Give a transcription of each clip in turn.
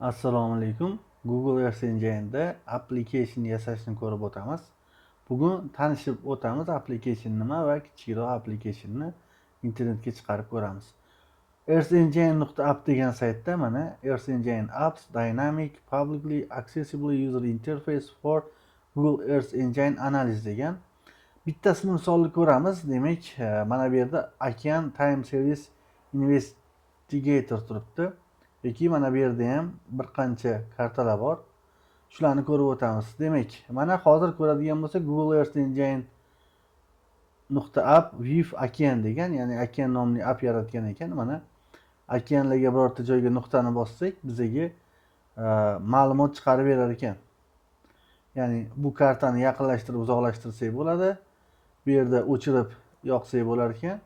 Assalomu alaykum. Google Earth Engine'da application yasashni ko'rib o'tamiz. Bugun tanishib o'tamiz application nima va kichikroq applicationni internetga chiqarib ko'ramiz. earthengine.app degan saytda mana Earth Engine Apps Dynamic Publicly Accessible User Interface for Google Earth Engine Analysis degan bittasini misolni ko'ramiz. Demak, mana bu yerda Ocean Time Series Investigator turibdi. Yoki mana bu yerda ham bir qancha kartalar bor. Shularni ko'rib o'tamiz. Demak, mana hozir ko'radigan bo'lsak Google Earth Engine .app with Ocean degan, ya'ni Ocean nomli app yaratgan ekan. Mana okeanlarga birorta joyga nuqtani bossak, bizaga ma'lumot chiqarib berar ekan. Ya'ni bu kartani yaqinlashtirib uzoqlashtirsak bo'ladi. Bu yerda o'chirib yoqsak bo'lar ekan.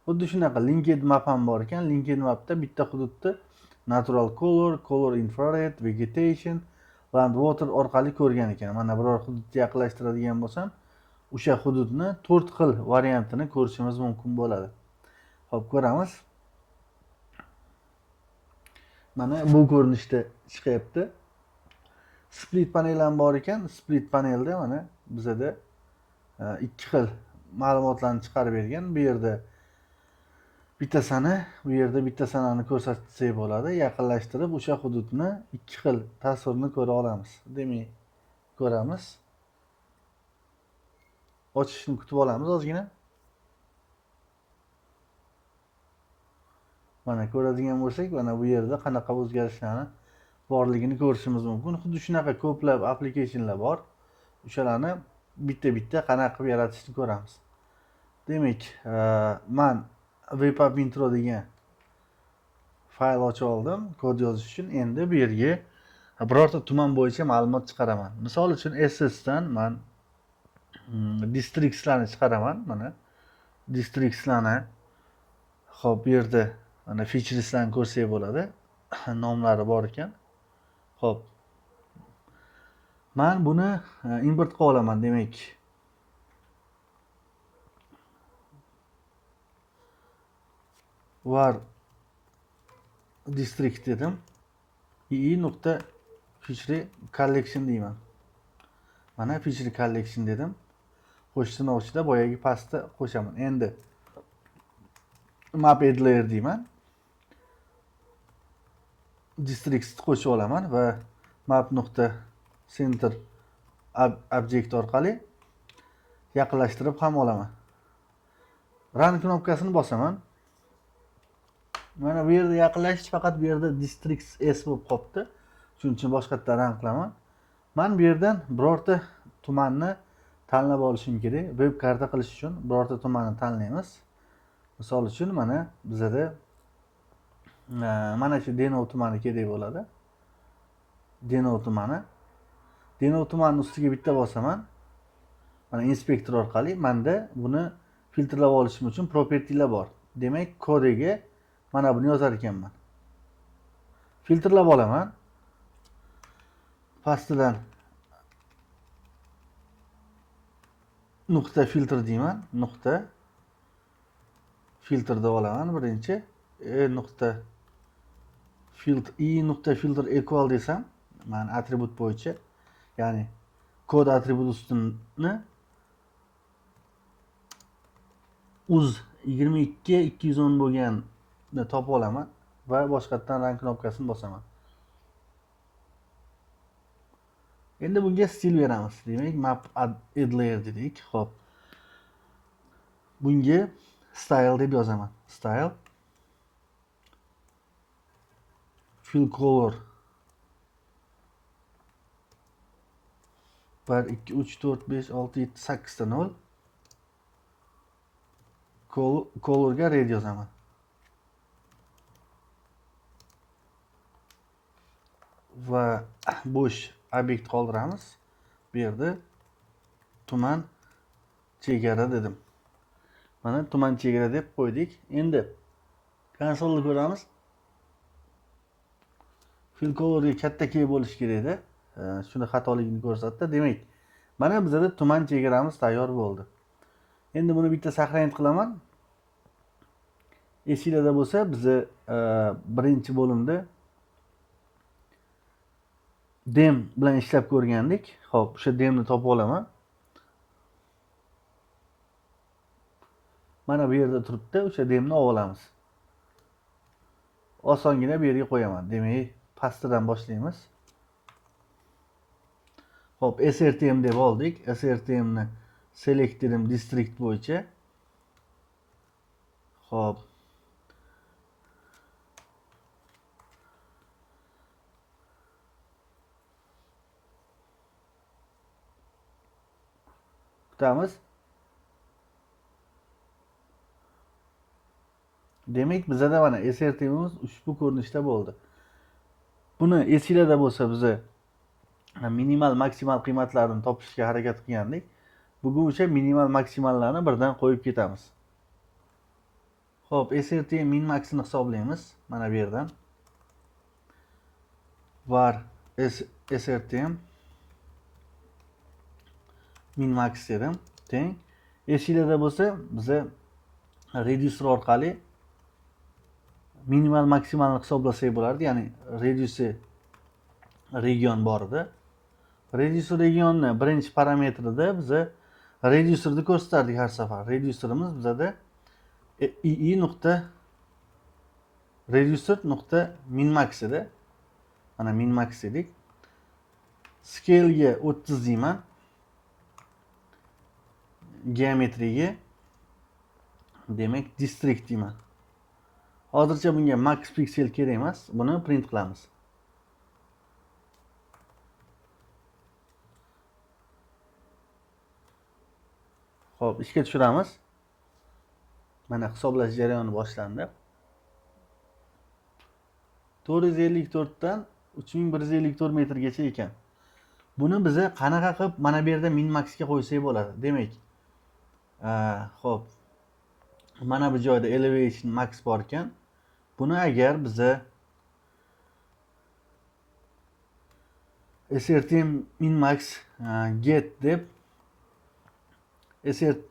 Xuddi shunaqa linked map ham bor ekan. Linked mapda bitta hududni natural color infrared, vegetation, land water orqali ko'rgan ekan. Mana biror hududga yaqinlashtiradigan bo'lsam, o'sha hududni 4 xil variantini ko'rishimiz mumkin bo'ladi. Xo'p, ko'ramiz. Mana bu ko'rinishda chiqyapti. Split panel ham bor ekan. Split panelda mana bizada ikki xil ma'lumotlarni chiqarib bergan. Bu yerda bittasini, bu yerda bittasini ko'rsatsak bo'ladi. Yaqinlashtirib o'sha hududni ikki xil tasvirni ko'ra olamiz. Demak, ko'ramiz. Ochishni kutib olamiz ozgina. Mana ko'radigan bo'lsak, mana bu yerda qanaqa o'zgarishlarni borligini ko'rishimiz mumkin. Xuddi shunaqa ko'plab applicationlar bor. O'shalarni bitta-bitta qanaqa qilib yaratishni ko'ramiz. Demak, men web-app intro degan fayl ochib oldim kod yozish uchun. Endi bu yerga birorta tuman bo'yicha ma'lumot chiqaraman. Misol uchun SS dan men districtslarni chiqaraman. Mana districtslarni, xo'p, bu yerda mana featureslarni ko'rsak bo'ladi. Nomlari bor ekan. Xo'p. Men buni import qilib olaman, demak. Var district dedim. ii.feature collection deyman. Mana feature collection dedim. Qo'shishni ochida boyagi pastda qo'shaman. Endi map add layer deyman. Districts qo'shib olaman va map.center object orqali yaqinlashtirib ham olaman. Run knopkasini bosaman. Mana bu yerda yaqinlashish faqat bu yerda districts s bo'lib qolibdi. Shuning uchun boshqatdan run qilaman. Men bu yerdan birorta tumanni tanlab olishim kerak. Web karta qilish uchun birorta tumanni tanlaymiz. Misol uchun mana bizada mana shu Denov tumani kerak bo'ladi. Denov tumani. Denov tumani ustiga bitta bosaman. Mana inspektor orqali menda buni filtrlab olishim uchun propertylar bor. Demak, kodiga mana buni yozar ekanman. Filtrlab olaman. Pastidan nuqta filtr deyman. Nuqta filtr deb olaman birinchi. Nuqta filtr equal desam, men atribut bo'yicha, ya'ni kod atribut ustini uz 22 210 bo'lganini topib olaman va boshqatdan run knopkasini bosaman. Endi bunga stil beramiz. Demak, map add layer dedik. Xo'p. Bunga style deb yozaman. Style fill color 1 2 3 4 5 6 7 8 ta 0. Colorga red yozaman. Va bo'sh obyekt qoldiramiz. Bu yerda tuman chegara dedim. Mana tuman chegara deb qo'ydik. Endi konsolni ko'ramiz. Fill colorga katta key bo'lish kerak edi. Shuni xatoligini ko'rsatdi. Demak, mana bizda tuman chegaramiz tayyor bo'ldi. Endi buni bitta saqlanib qilaman. Esingizda bo'lsa, biz birinchi bo'limda dem bilan ishlab ko'rgandik. Xo'p, o'sha demni topib olaman. Mana bu yerda turibdi, o'sha demni olib olamiz. Osongina bu yerga qo'yaman. Demak, pastidan boshlaymiz. Xo'p, srtm deb oldik. Srtmni select dedim district bo'yicha. Xo'p. Kutamiz. Demak, bizada mana srtmimiz ushbu ko'rinishda bo'ldi. Buni esingizda bo'lsa, biz minimal maksimal qiymatlarini topishga harakat qilgandik. Bugun o'sha minimal maksimallarni birdan qo'yib ketamiz. Xo'p, srtm min maxini hisoblaymiz. Mana bu yerdan var srtm min max dedim. Teng. Esingizda bo'lsa, biz reducer orqali minimal maksimalni hisoblasak bo'lardi. Ya'ni reducer region bor edi. Reducer regionni birinchi parametrida biz reducerni ko'rsatardik har safar. Reducerimiz bizada ii nuqta reducer nuqta min max edi. Mana min max dedik. Scale'ga 30 deyman. Geometriga demak district deyman. Hozircha bunga max pixel kerak emas. Buni print qilamiz. Xo'p, ishga tushiramiz. Mana hisoblash jarayoni boshlandi. 454 dan 3154 metrgacha ekan. Buni biz qanaqa qilib mana bu yerda min maxga qo'ysak bo'ladi. Demak, xo'p. Mana bu joyda elevation max bor ekan. Buni agar biz srtm min max get deb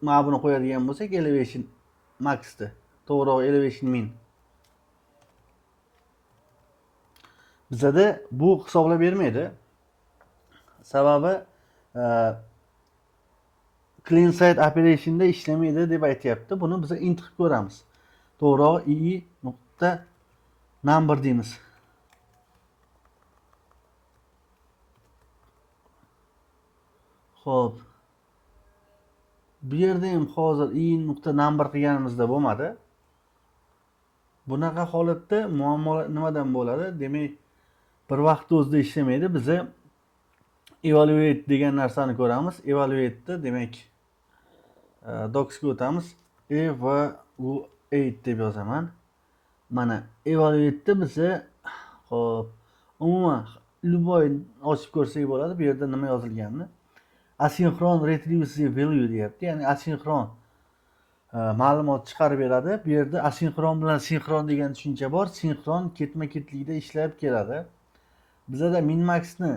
mana buni qo'yadigan bo'lsak, elevation max'di. To'g'ri, elevation min. Bizada bu hisoblab bermaydi. Sababi clean site operationda ishlamaydi deb aytyapti. Buni biz int qilib ko'ramiz. To'g'ri, ii nuqta number deymiz. Xo'p. Bu yerda ham hozir ii nuqta number qilganimizda bo'lmadi. Bunaqa holatda muammolar nimadan bo'ladi? Demak, bir vaqt o'zida ishlamaydi. Biz evaluate degan narsani ko'ramiz. Evaluate'da demak docsga o'tamiz. Evaluate deb yozaman. Mana evaluate'da biz xo'p, umuman любой ochib ko'rsak bo'ladi. Bu yerda nima yozilganini. Asinxron retrieve value deyapti. Ya'ni asinxron ma'lumot chiqarib beradi. Bu yerda asinxron bilan sinxron degan tushuncha bor. Sinxron ketma-ketlikda ishlab keladi. Bizda min-maxni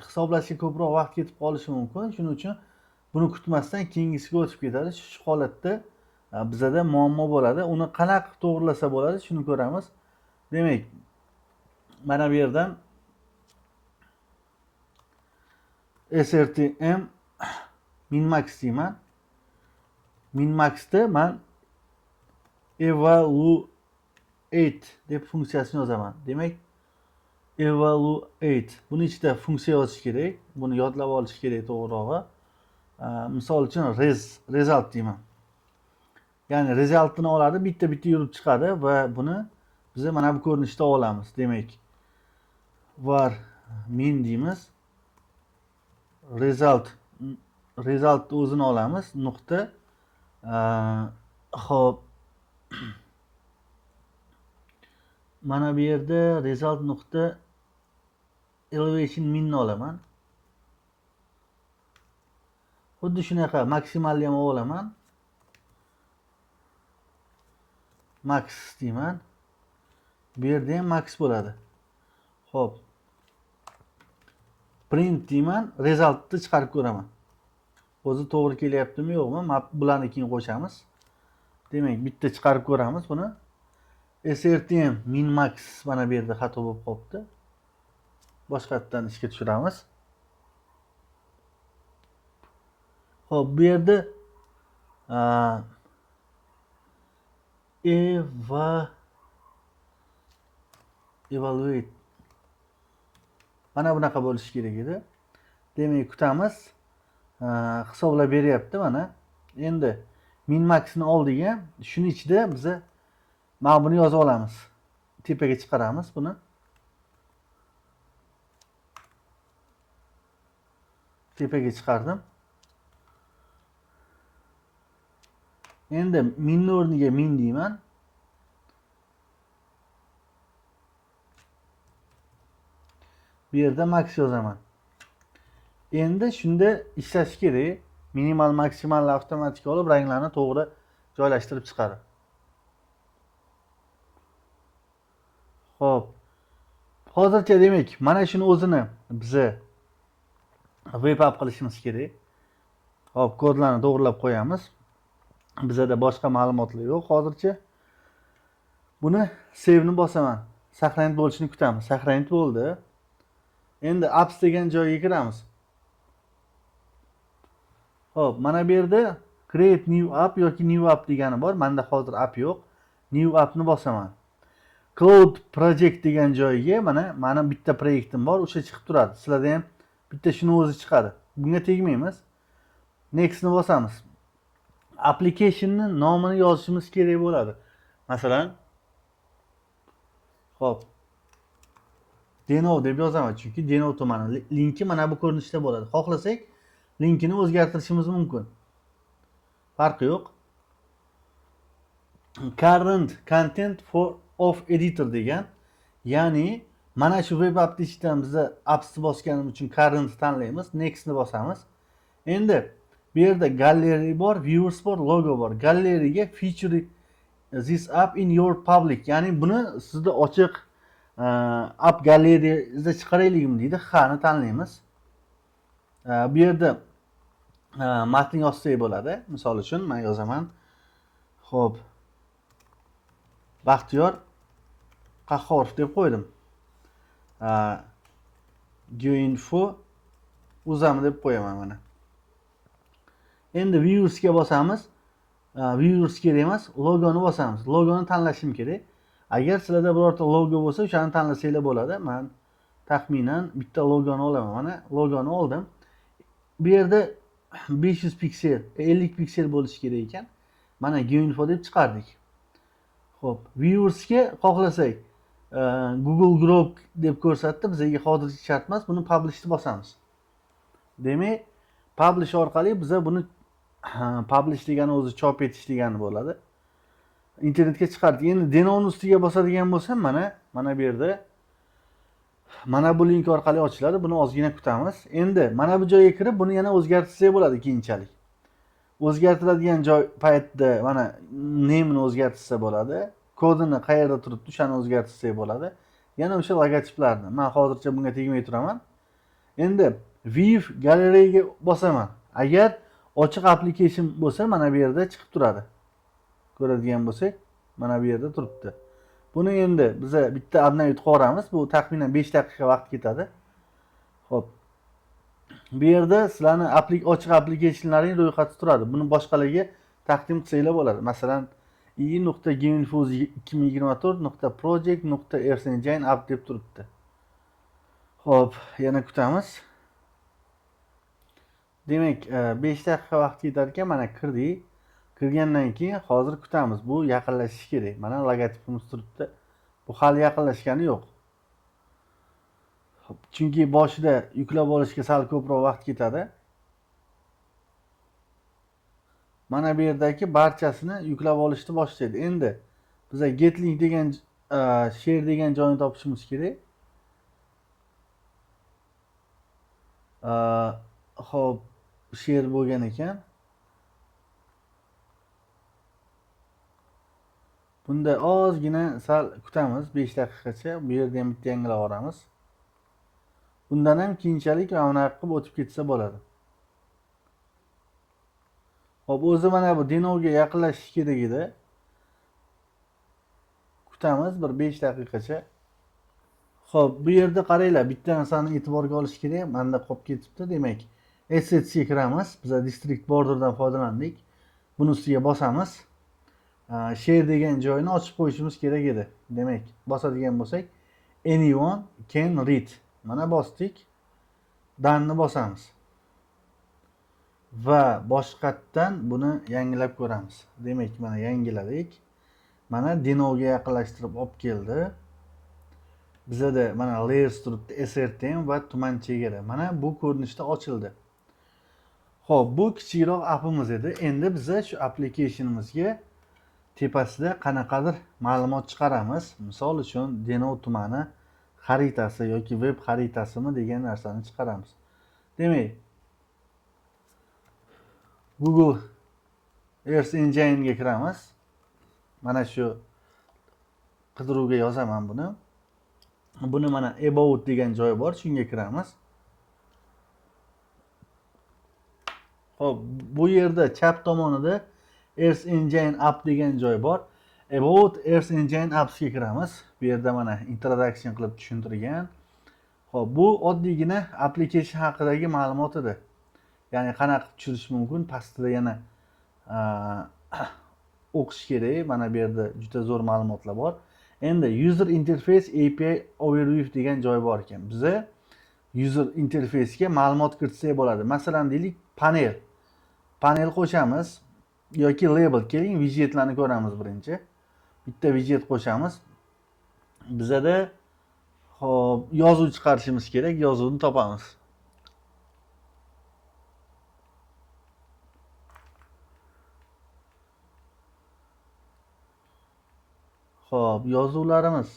hisoblashga ko'proq vaqt ketib qolishi mumkin. Shuning uchun buni kutmasdan keyingisiga o'tib ketadi. Shu holatda bizda muammo bo'ladi. Uni qanaqa to'g'rilasa bo'ladi, shuni ko'ramiz. Demak, mana bu yerdan srtm min-max deyman. Min-maxda men evaluate deb funksiyasini yozaman. Demak, evaluate. Buni ichida funksiya yozish kerak. Buni yodlab olish kerak to'g'rirog'i. Misol uchun result deyman. Ya'ni resultini oladi, bitta-bitta yurib chiqadi va buni biz mana bu ko'rinishda olamiz. Demak, var min deymiz. Result o'zini olamiz. Nuqta xo'p. Mana bu yerda result nuqta elevation minni olaman. Xuddi shunaqa maksimalni ham olaman. Max deyman. Bu yerda ham max bo'ladi. Xo'p. Print deyman, resultni chiqarib ko'raman. O'zi to'g'ri kelyaptimi yo'qmi? Bularni keyin qo'shamiz. Demak, bitta chiqarib ko'ramiz buni. srtm min max mana bu yerda xato bo'lib qolibdi. boshqatdan ishga tushiramiz. Xo'p, bu yerda evaluate mana bunaqa bo'lishi kerak edi. Demak, kutamiz. Hisoblab beryapti mana. Endi min maxni oldiga shuni ichida biz mana buni yozib olamiz. Tepaga chiqaramiz buni. Tepaga chiqardim. Endi minni o'rniga min deyman. Bu yerda max yozaman. Endi shunda ishlash kerak. Minimal, maksimalni avtomatik olib, ranglarni to'g'ri joylashtirib chiqaradi. Xo'p. Hozircha demak, mana shuni o'zini biz web app qilishimiz kerak. Xo'p, kodlarni to'g'rilab qo'yamiz. Bizda boshqa ma'lumotlar yo'q hozircha. Buni save ni bosaman. Saqlanib bo'lishini kutamiz. Saqlanib bo'ldi. Endi apps degan joyga kiramiz. Xo'p, mana bu yerda create new app yoki new app degani bor. Menda hozir app yo'q. New app ni bosaman. Cloud project degan joyga mana bitta proyektim bor, o'sha chiqib turadi. Sizlarda ham bitta shuni o'zi chiqadi. Bunga tegmaymiz. Next ni bosamiz. Application'ning nomini yozishimiz kerak bo'ladi. Masalan, xo'p, Deno deb yozaman, chunki Deno tumani linki mana bu ko'rinishda bo'ladi. Xohlasak, linkini o'zgartirishimiz mumkin. Farqi yo'q. Current content for of editor degan, ya'ni mana shu web app ichidan biz apps bosganimiz uchun current tanlaymiz, next ni bosamiz. Endi bu yerda gallery bor, viewers bor, logo bor. Galleryga feature this app in your public, ya'ni buni sizda ochiq app galeriyada chiqaraylikmi deydi. Ha'ni tanlaymiz. Bu yerda matn yozsak bo'ladi. Misol uchun men yozaman. Xo'p. Baxtiyor Qahhorov deb qo'ydim. Geoinfo uzam deb qo'yaman mana. Endi viewers ga bosamiz. Viewers kerak emas, logoni bosamiz. Logoni tanlashim kerak. Agar sizlarda birorta logo bo'lsa, o'shani tanlasanglar bo'ladi. Men taxminan bitta logoni olaman. Mana logoni oldim. Bu yerda 500 piksel, 50 piksel bo'lishi kerak ekan. Mana Geoinfo deb chiqardik. Xo'p, viewers ga xohlasak Google Grok deb ko'rsatdi, bizga hozircha shart emas. Buni publish ni bosamiz. Demak, publish orqali biz buni publish degani o'zi chop etish degani bo'ladi. Internetga chiqardik. Endi Deno'ning ustiga bosadigan bo'lsam, mana bu yerda mana bu link orqali ochiladi. Buni ozgina kutamiz. Endi mana bu joyga kirib, buni yana o'zgartirsak bo'ladi keyinchalik. O'zgartiradigan joy paytda mana name ni o'zgartirsa bo'ladi. Kodini qayerda turibdi, o'shani o'zgartirsak bo'ladi. Yana o'sha logotiplarni. Men hozircha bunga tegmay turaman. Endi view galleryga bosaman. Agar ochiq application bo'lsa, mana bu yerda chiqib turadi. Ko'radigan bo'lsak, mana bu yerda turibdi. Buni endi biz bitta obnoyit qo'yamiz. Bu taxminan 5 daqiqa vaqt ketadi. Xo'p. Bu yerda sizlarning ochiq applicationlaring ro'yxati turadi. Buni boshqalarga taqdim qilsanglar bo'ladi. Masalan, i.geoinfo2024.project.earthengine app deb turibdi. Xo'p, yana kutamiz. Demak, 5 daqiqa vaqt ketar ekan, mana kirdik. Kirgandan keyin hozir kutamiz. Bu yaqinlashishi kerak. Mana logotipimiz turibdi. Bu hali yaqinlashgani yo'q. Chunki boshida yuklab olishga sal ko'proq vaqt ketadi. Mana bu yerdagi barchasini yuklab olishni boshlaydi. Endi biza get link degan share degan joyni topishimiz kerak. Xo'p, share bo'lgan ekan. Bunda ozgina sal kutamiz 5 daqiqacha. Bu yerda ham bitta yangilab olamiz. Bundan ham keyinchalik mana qilib o'tib ketsa bo'ladi. Xo'p, o'zi mana bu Deno'ga yaqinlashish kerak edi. Kutamiz bir 5 daqiqacha. Xo'p, bu yerda qaranglar, bitta narsani e'tiborga olish kerak. Menda qolib ketibdi. Demak, assets ga kiramiz. Biz district borderdan foydalandik. Buni ustiga bosamiz. Share degan joyini ochib qo'yishimiz kerak edi. Demak, bosadigan bo'lsak, anyone can read. Mana bosdik. Done'ni bosamiz. Va boshqatdan buni yangilab ko'ramiz. Demak, mana yangiladik. Mana Deno'ga yaqinlashtirib olib keldi. Bizada mana layers turibdi, srtm va tuman chegara. Mana bu ko'rinishda ochildi. Xo'p, bu kichikroq appimiz edi. Endi biz shu applicationimizga tepasida qanaqadir ma'lumot chiqaramiz. Misol uchun Deno tumani xaritasi yoki web xaritasimi degan narsani chiqaramiz. Demak, Google Earth Engine ga kiramiz. Mana shu qidiruvga yozaman buni. Buni mana about degan joyi bor, shunga kiramiz. Xo'p, bu yerda chap tomonida Earth Engine app degan joy bor. About Earth Engine apps ga kiramiz. Bu yerda mana introduction qilib tushuntirgan. Xo'p, bu oddiygina application haqidagi ma'lumot edi. Ya'ni qanaqa tushirish mumkin, pastida yana o'qish kerak. Mana bu yerda juda zo'r ma'lumotlar bor. Endi user interface API overview degan joy bor ekan. Biza user interface'ga ma'lumot kiritsak bo'ladi. Masalan, deylik, panel qo'shamiz yoki label. Keling, widgetlarni ko'ramiz birinchi. Bitta widget qo'shamiz. Bizada hop yozuv chiqarishimiz kerak, yozuvni topamiz. Hop, yozuvlarimiz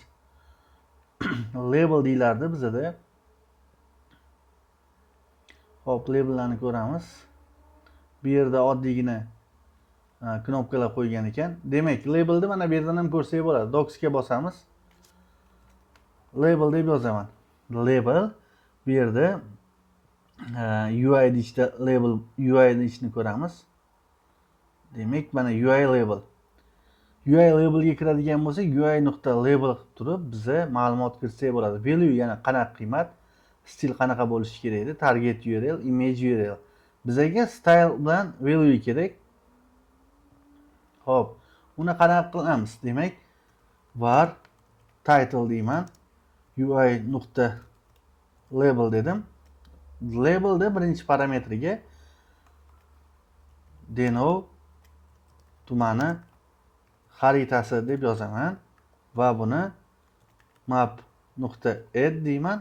label deyilardi bizada. Hop, labellarni ko'ramiz. Bu yerda oddiygina knopkalar qo'ygan ekan. Demak, labelni mana bu yerdan ham ko'rsak bo'ladi. Docs ga bosamiz. Label deb yozaman. Label bu yerda UI ichida label UI ishni ko'ramiz. Demak, mana UI label. UI labelga kiradigan bo'lsak, UI.label qilib turib biza ma'lumot kiritsak bo'ladi. Value yana qanaqa qiymat, stil qanaqa bo'lishi kerak edi, target URL, image URL. Bizaga style bilan value kerak. Xo'p, uni qanaqa qilamiz? Demak, var title deyman. UI.label dedim. Labelda birinchi parametriga Deno tumani xaritasi deb yozaman va buni map.add deyman.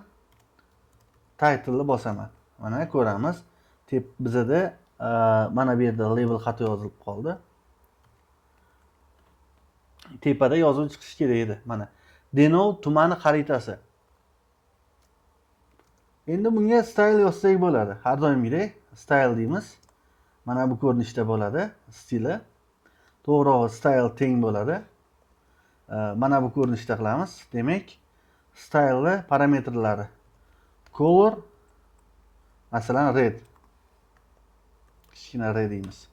Title'ni bosaman. Mana ko'ramiz. Bizada mana bu yerda label xato yozilib qoldi. Tepada yozuv chiqishi kerak edi. Mana Deno tumani xaritasi. Endi bunga style yozsak bo'ladi. Har doimgidek style deymiz. Mana bu ko'rinishda bo'ladi stili. To'g'rirog'i style teng bo'ladi. Mana bu ko'rinishda qilamiz. Demak, style parametrlari color masalan red. Kichkina red deymiz.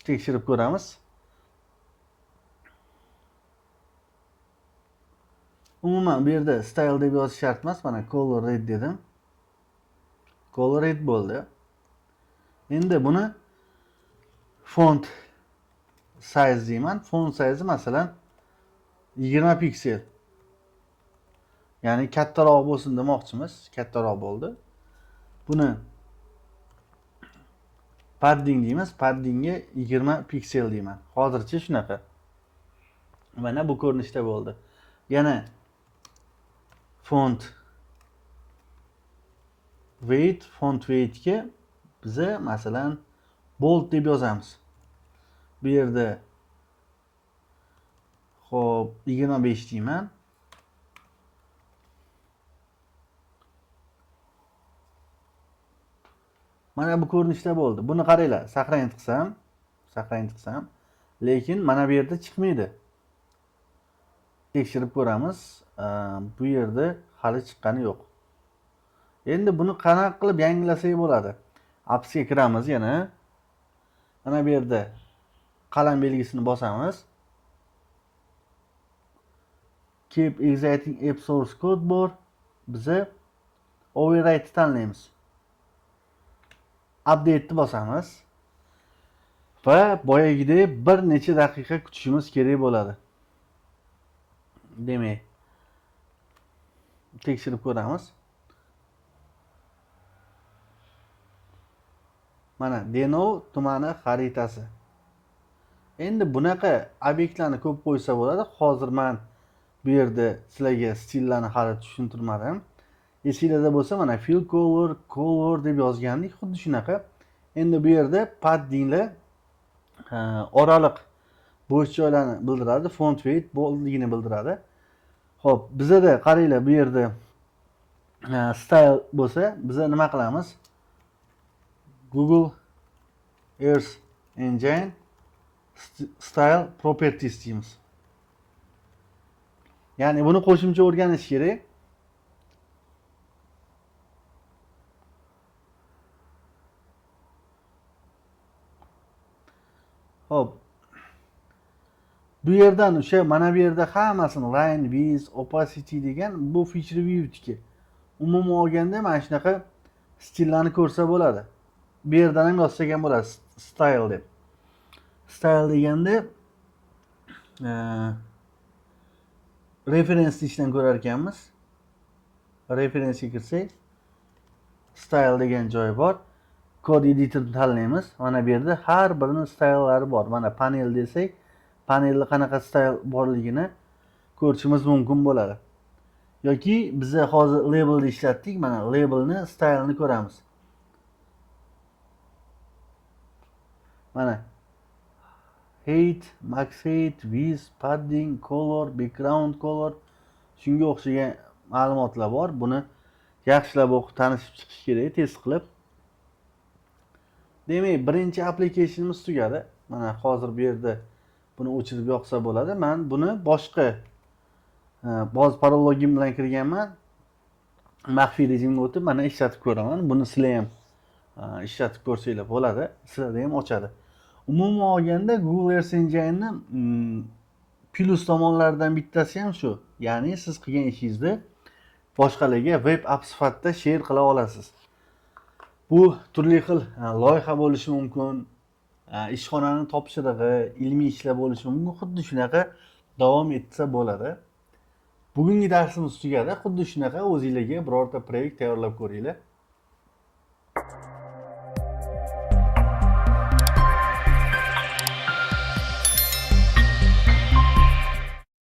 Tekshirib ko'ramiz. Umuman bu yerda style deb yozish shart emas. Mana color red dedim. Color red bo'ldi. Endi buni font size deyman. Font size masalan 20 piksel. Ya'ni kattaroq bo'lsin demoqchimiz. Kattaroq bo'ldi. Buni padding deymiz. Paddingga 20 piksel deyman. Hozircha shunaqa. Mana bu ko'rinishda bo'ldi. Yana font weightga biza masalan bold deb yozamiz. Bu yerda xo'p 25 deyman. Mana bu ko'rinishda bo'ldi. Buni qaranglar, saqlanib qilsam, lekin mana bu yerda chiqmaydi. Tekshirib ko'ramiz. Bu yerda hali chiqqani yo'q. Endi buni qanaqa qilib yangilasak bo'ladi? Appsga kiramiz yana. Mana bu yerda qalam belgisini bosamiz. keep exiting app source code bor. Bize override tanlaymiz. Update'ni bosamiz. Va boyagidek bir necha daqiqa kutishimiz kerak bo'ladi. Demak, tekshirib ko'ramiz. Mana Denov tumani xaritasi. Endi bunaqa obyektlarni ko'p qo'ysa bo'ladi. Hozir men bu yerda sizlarga stillarni hali tushuntirmadim. Esingizda bo'lsa mana fill color deb yozgandik, xuddi shunaqa. Endi bu yerda paddinglar oraliq bo'sh joylarni bildiradi, font weight boldligini bildiradi. Xo'p, bizada qaranglar, bu yerda style bo'lsa, biz nima qilamiz? Google Earth Engine style properties deymiz. Ya'ni buni qo'shimcha o'rganish kerak. Hop. Bu yerdan o'sha mana bu yerda hammasini line, width, opacity degan bu feature view'niki. Umuman olganda mana shunaqa stillarni ko'rsa bo'ladi. Bu yerdan ham yozsak ham bo'ladi style deb. Style deganda reference ishdan ko'rar ekanmiz. Referensiga kirsak style degan joy bor. Code editorni tanlaymiz. Mana bu yerda har birining stylelari bor. Mana panel desak, panelda qanaqa style borligini ko'rishimiz mumkin bo'ladi. Yoki biz hozir labelni ishlatdik. Mana labelni styleni ko'ramiz. Mana height, max height, width, padding, color, background color shunga o'xshagan ma'lumotlar bor. Buni yaxshilab o'qib tanishib chiqish kerak, test qilib. Demak, birinchi applicationimiz tugadi. Mana hozir bu yerda buni o'chirib yoqsa bo'ladi. Men buni boshqa boz parologim bilan kirganman. Maxfiy rejimga o'tib mana ishlatib ko'raman. Buni sizlar ham ishlatib ko'rsanglar bo'ladi. Sizlarda ham ochadi. Umuman olganda Google Earth Engine'ni plus tomonlaridan bittasi ham shu. Ya'ni siz qilgan ishingizni boshqalarga web app sifatida share qila olasiz. Bu turli xil loyiha bo'lishi mumkin, ishxonaning topshirig'i, ilmiy ishlar bo'lishi mumkin. Xuddi shunaqa davom etsa bo'ladi. Bugungi darsimiz tugadi. Xuddi shunaqa o'zingizlarga birorta proyekt tayyorlab ko'ringlar.